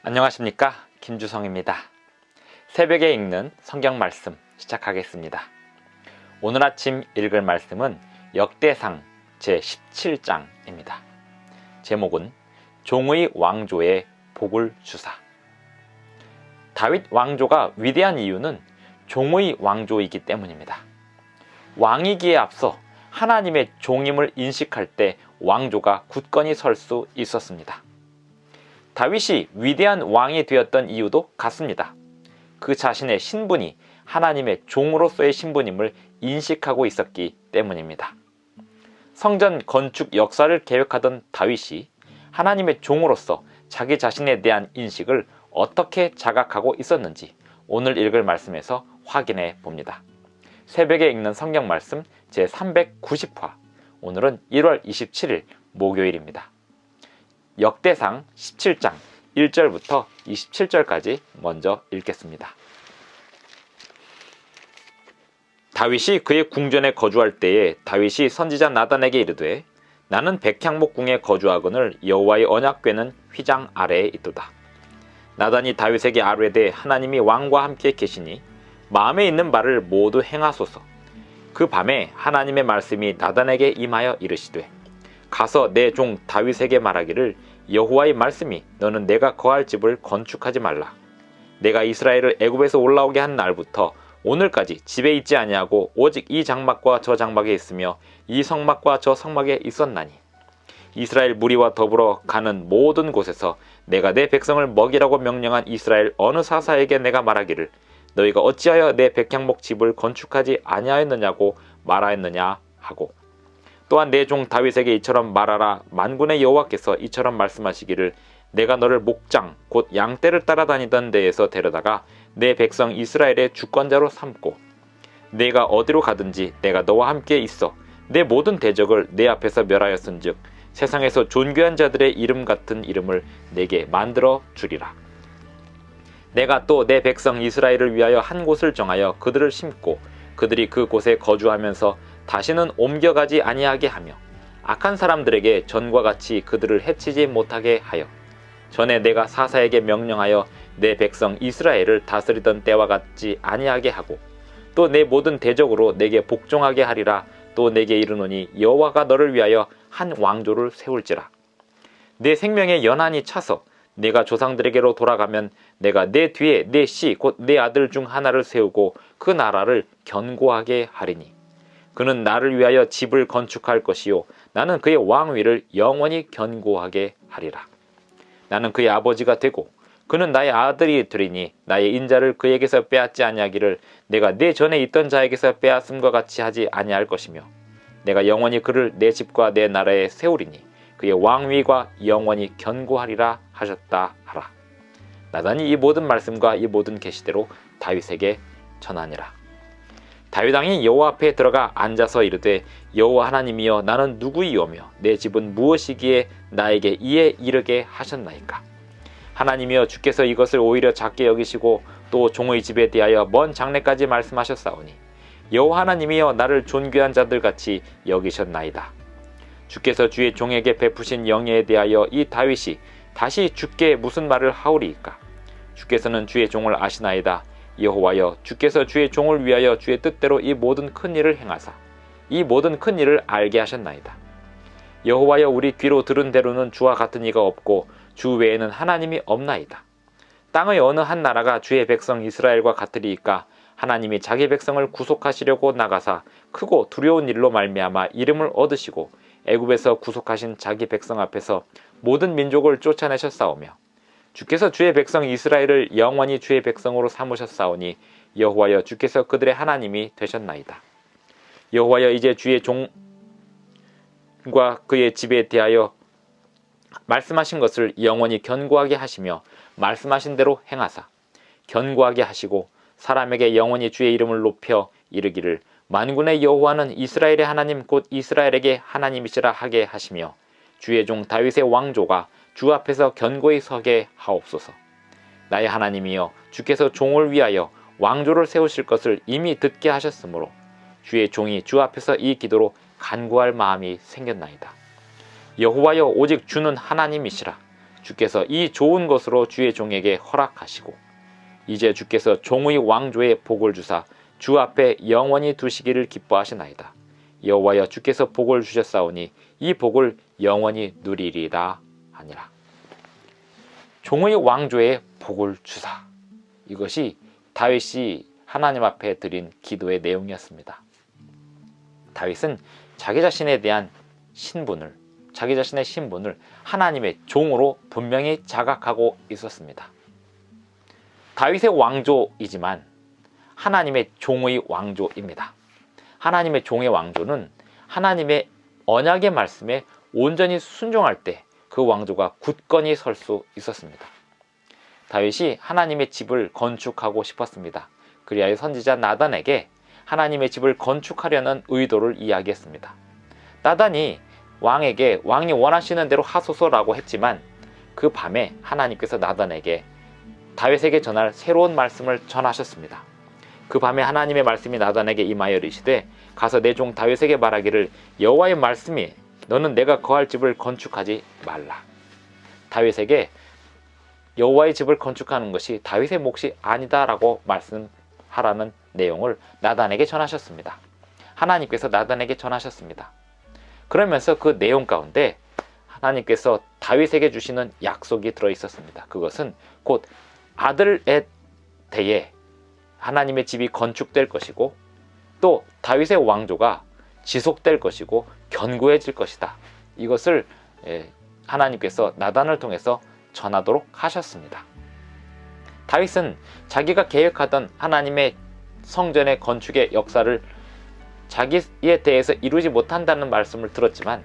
안녕하십니까, 김주성입니다. 새벽에 읽는 성경 말씀 시작하겠습니다. 오늘 아침 읽을 말씀은 역대상 제17장입니다. 제목은 종의 왕조의 복을 주사. 다윗 왕조가 위대한 이유는 종의 왕조이기 때문입니다. 왕이기에 앞서 하나님의 종임을 인식할 때 왕조가 굳건히 설 수 있었습니다. 다윗이 위대한 왕이 되었던 이유도 같습니다. 그 자신의 신분이 하나님의 종으로서의 신분임을 인식하고 있었기 때문입니다. 성전 건축 역사를 계획하던 다윗이 하나님의 종으로서 자기 자신에 대한 인식을 어떻게 자각하고 있었는지 오늘 읽을 말씀에서 확인해 봅니다. 새벽에 읽는 성경 말씀 제390화, 오늘은 1월 27일 목요일입니다. 역대상 17장 1절부터 27절까지 먼저 읽겠습니다. 다윗이 그의 궁전에 거주할 때에 다윗이 선지자 나단에게 이르되 나는 백향목궁에 거주하거늘 여호와의 언약궤는 휘장 아래에 있도다. 나단이 다윗에게 아뢰되 하나님이 왕과 함께 계시니 마음에 있는 바를 모두 행하소서. 그 밤에 하나님의 말씀이 나단에게 임하여 이르시되 가서 내 종 다윗에게 말하기를 여호와의 말씀이 너는 내가 거할 집을 건축하지 말라. 내가 이스라엘을 애굽에서 올라오게 한 날부터 오늘까지 집에 있지 아니하고 오직 이 장막과 저 장막에 있으며 이 성막과 저 성막에 있었나니 이스라엘 무리와 더불어 가는 모든 곳에서 내가 내 백성을 먹이라고 명령한 이스라엘 어느 사사에게 내가 말하기를 너희가 어찌하여 내 백향목 집을 건축하지 아니하였느냐고 말하였느냐 하고 또한 내 종 다윗에게 이처럼 말하라. 만군의 여호와께서 이처럼 말씀하시기를 내가 너를 목장 곧 양떼를 따라다니던 데에서 데려다가 내 백성 이스라엘의 주권자로 삼고 내가 어디로 가든지 내가 너와 함께 있어 내 모든 대적을 내 앞에서 멸하였은즉 세상에서 존귀한 자들의 이름 같은 이름을 내게 만들어 주리라. 내가 또 내 백성 이스라엘을 위하여 한 곳을 정하여 그들을 심고 그들이 그 곳에 거주하면서 다시는 옮겨가지 아니하게 하며 악한 사람들에게 전과 같이 그들을 해치지 못하게 하여 전에 내가 사사에게 명령하여 내 백성 이스라엘을 다스리던 때와 같지 아니하게 하고 또 내 모든 대적으로 내게 복종하게 하리라. 또 내게 이르노니 여호와가 너를 위하여 한 왕조를 세울지라. 내 생명의 연한이 차서 내가 조상들에게로 돌아가면 내가 내 뒤에 내 씨 곧 내 아들 중 하나를 세우고 그 나라를 견고하게 하리니 그는 나를 위하여 집을 건축할 것이요 나는 그의 왕위를 영원히 견고하게 하리라. 나는 그의 아버지가 되고 그는 나의 아들이 되리니 나의 인자를 그에게서 빼앗지 아니하기를 내가 내 전에 있던 자에게서 빼앗음과 같이 하지 아니할 것이며 내가 영원히 그를 내 집과 내 나라에 세우리니 그의 왕위가 영원히 견고하리라 하셨다 하라. 나단이 이 모든 말씀과 이 모든 계시대로 다윗에게 전하니라. 다윗 왕이 여호와 앞에 들어가 앉아서 이르되 여호와 하나님이여 나는 누구이오며 내 집은 무엇이기에 나에게 이에 이르게 하셨나이까. 하나님이여 주께서 이것을 오히려 작게 여기시고 또 종의 집에 대하여 먼 장래까지 말씀하셨사오니 여호와 하나님이여 나를 존귀한 자들같이 여기셨나이다. 주께서 주의 종에게 베푸신 영예에 대하여 이 다윗이 다시 주께 무슨 말을 하오리이까. 주께서는 주의 종을 아시나이다. 여호와여 주께서 주의 종을 위하여 주의 뜻대로 이 모든 큰 일을 행하사 이 모든 큰 일을 알게 하셨나이다. 여호와여 우리 귀로 들은 대로는 주와 같은 이가 없고 주 외에는 하나님이 없나이다. 땅의 어느 한 나라가 주의 백성 이스라엘과 같으리이까. 하나님이 자기 백성을 구속하시려고 나가사 크고 두려운 일로 말미암아 이름을 얻으시고 애굽에서 구속하신 자기 백성 앞에서 모든 민족을 쫓아내셨사오며 주께서 주의 백성 이스라엘을 영원히 주의 백성으로 삼으셨사오니 여호와여 주께서 그들의 하나님이 되셨나이다. 여호와여 이제 주의 종과 그의 집에 대하여 말씀하신 것을 영원히 견고하게 하시며 말씀하신 대로 행하사 견고하게 하시고 사람에게 영원히 주의 이름을 높여 이르기를 만군의 여호와는 이스라엘의 하나님 곧 이스라엘에게 하나님이시라 하게 하시며 주의 종 다윗의 왕조가 주 앞에서 견고히 서게 하옵소서. 나의 하나님이여 주께서 종을 위하여 왕조를 세우실 것을 이미 듣게 하셨으므로 주의 종이 주 앞에서 이 기도로 간구할 마음이 생겼나이다. 여호와여 오직 주는 하나님이시라. 주께서 이 좋은 것으로 주의 종에게 허락하시고 이제 주께서 종의 왕조에 복을 주사 주 앞에 영원히 두시기를 기뻐하시나이다. 여호와여 주께서 복을 주셨사오니 이 복을 영원히 누리리라 하니라. 종의 왕조에 복을 주사. 이것이 다윗이 하나님 앞에 드린 기도의 내용이었습니다. 다윗은 자기 자신에 대한 신분을, 자기 자신의 신분을 하나님의 종으로 분명히 자각하고 있었습니다. 다윗의 왕조이지만 하나님의 종의 왕조입니다. 하나님의 종의 왕조는 하나님의 언약의 말씀에 온전히 순종할 때 그 왕조가 굳건히 설 수 있었습니다. 다윗이 하나님의 집을 건축하고 싶었습니다. 그리하여 선지자 나단에게 하나님의 집을 건축하려는 의도를 이야기했습니다. 나단이 왕에게 왕이 원하시는 대로 하소서라고 했지만 그 밤에 하나님께서 나단에게 다윗에게 전할 새로운 말씀을 전하셨습니다. 그 밤에 하나님의 말씀이 나단에게 임하여 이르시되 가서 내 종 다윗에게 말하기를 여호와의 말씀이 너는 내가 거할 집을 건축하지 말라. 다윗에게 여호와의 집을 건축하는 것이 다윗의 몫이 아니다라고 말씀하라는 내용을 나단에게 전하셨습니다. 하나님께서 나단에게 전하셨습니다. 그러면서 그 내용 가운데 하나님께서 다윗에게 주시는 약속이 들어있었습니다. 그것은 곧 아들의 대에 하나님의 집이 건축될 것이고 또 다윗의 왕조가 지속될 것이고 견고해질 것이다. 이것을 하나님께서 나단을 통해서 전하도록 하셨습니다. 다윗은 자기가 계획하던 하나님의 성전의 건축의 역사를 자기에 대해서 이루지 못한다는 말씀을 들었지만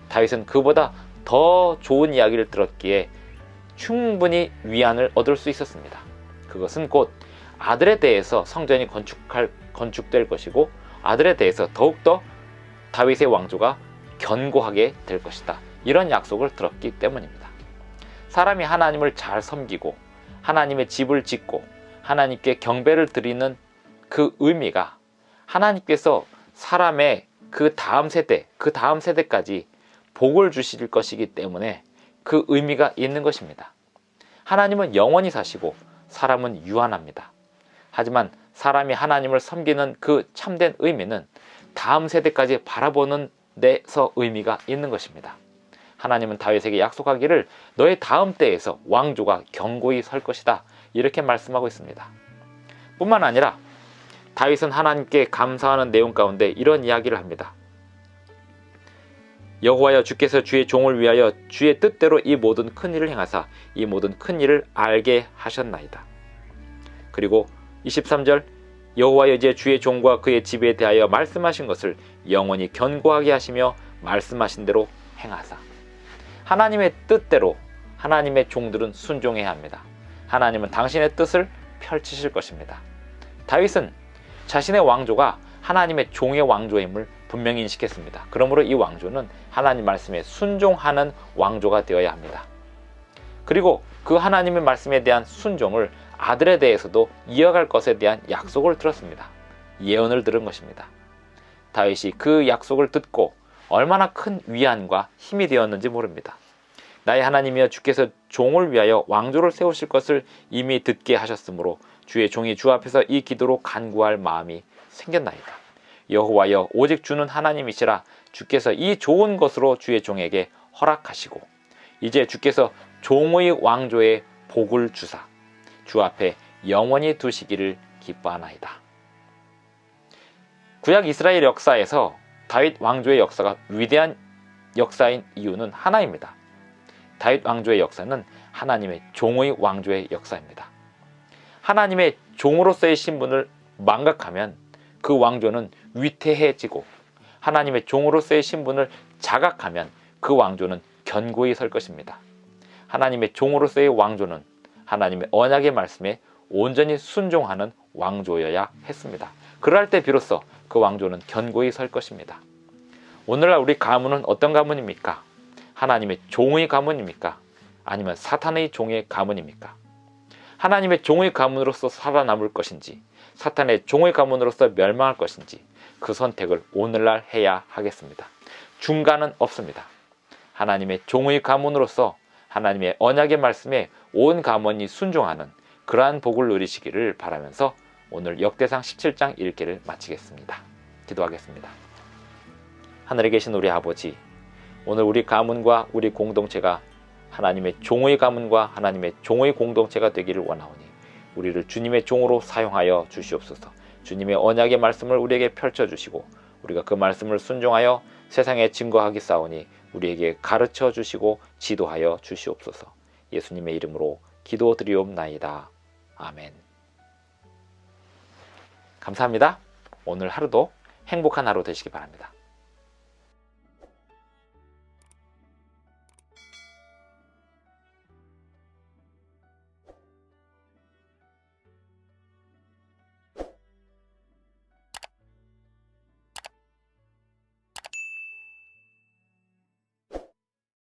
다윗은 그보다 더 좋은 이야기를 들었기에 충분히 위안을 얻을 수 있었습니다. 그것은 곧 아들에 대해서 성전이 건축될 것이고 아들에 대해서 더욱더 다윗의 왕조가 견고하게 될 것이다. 이런 약속을 들었기 때문입니다. 사람이 하나님을 잘 섬기고 하나님의 집을 짓고 하나님께 경배를 드리는 그 의미가 하나님께서 사람의 그 다음 세대까지 복을 주실 것이기 때문에 그 의미가 있는 것입니다. 하나님은 영원히 사시고 사람은 유한합니다. 하지만 사람이 하나님을 섬기는 그 참된 의미는 다음 세대까지 바라보는 데서 의미가 있는 것입니다. 하나님은 다윗에게 약속하기를 너의 다음 때에서 왕조가 견고히 설 것이다. 이렇게 말씀하고 있습니다. 뿐만 아니라 다윗은 하나님께 감사하는 내용 가운데 이런 이야기를 합니다. 여호와여 주께서 주의 종을 위하여 주의 뜻대로 이 모든 큰 일을 행하사 이 모든 큰 일을 알게 하셨나이다. 그리고 23절 여호와여 이제 주의 종과 그의 집에 대하여 말씀하신 것을 영원히 견고하게 하시며 말씀하신 대로 행하사. 하나님의 뜻대로 하나님의 종들은 순종해야 합니다. 하나님은 당신의 뜻을 펼치실 것입니다. 다윗은 자신의 왕조가 하나님의 종의 왕조임을 분명히 인식했습니다. 그러므로 이 왕조는 하나님 말씀에 순종하는 왕조가 되어야 합니다. 그리고 그 하나님의 말씀에 대한 순종을 아들에 대해서도 이어갈 것에 대한 약속을 들었습니다. 예언을 들은 것입니다. 다윗이 그 약속을 듣고 얼마나 큰 위안과 힘이 되었는지 모릅니다. 나의 하나님이여 주께서 종을 위하여 왕조를 세우실 것을 이미 듣게 하셨으므로 주의 종이 주 앞에서 이 기도로 간구할 마음이 생겼나이다. 여호와여 오직 주는 하나님이시라 주께서 이 좋은 것으로 주의 종에게 허락하시고 이제 주께서 종의 왕조에 복을 주사 주 앞에 영원히 두시기를 기뻐하나이다. 구약 이스라엘 역사에서 다윗 왕조의 역사가 위대한 역사인 이유는 하나입니다. 다윗 왕조의 역사는 하나님의 종의 왕조의 역사입니다. 하나님의 종으로서의 신분을 망각하면 그 왕조는 위태해지고 하나님의 종으로서의 신분을 자각하면 그 왕조는 견고히 설 것입니다. 하나님의 종으로서의 왕조는 하나님의 언약의 말씀에 온전히 순종하는 왕조여야 했습니다. 그럴 때 비로소 그 왕조는 견고히 설 것입니다. 오늘날 우리 가문은 어떤 가문입니까? 하나님의 종의 가문입니까? 아니면 사탄의 종의 가문입니까? 하나님의 종의 가문으로서 살아남을 것인지 사탄의 종의 가문으로서 멸망할 것인지 그 선택을 오늘날 해야 하겠습니다. 중간은 없습니다. 하나님의 종의 가문으로서 하나님의 언약의 말씀에 온 가문이 순종하는 그러한 복을 누리시기를 바라면서 오늘 역대상 17장 읽기를 마치겠습니다. 기도하겠습니다. 하늘에 계신 우리 아버지, 오늘 우리 가문과 우리 공동체가 하나님의 종의 가문과 하나님의 종의 공동체가 되기를 원하오니 우리를 주님의 종으로 사용하여 주시옵소서. 주님의 언약의 말씀을 우리에게 펼쳐주시고 우리가 그 말씀을 순종하여 세상에 증거하기 싸우니 우리에게 가르쳐 주시고 지도하여 주시옵소서. 예수님의 이름으로 기도드리옵나이다. 아멘. 감사합니다. 오늘 하루도 행복한 하루 되시기 바랍니다.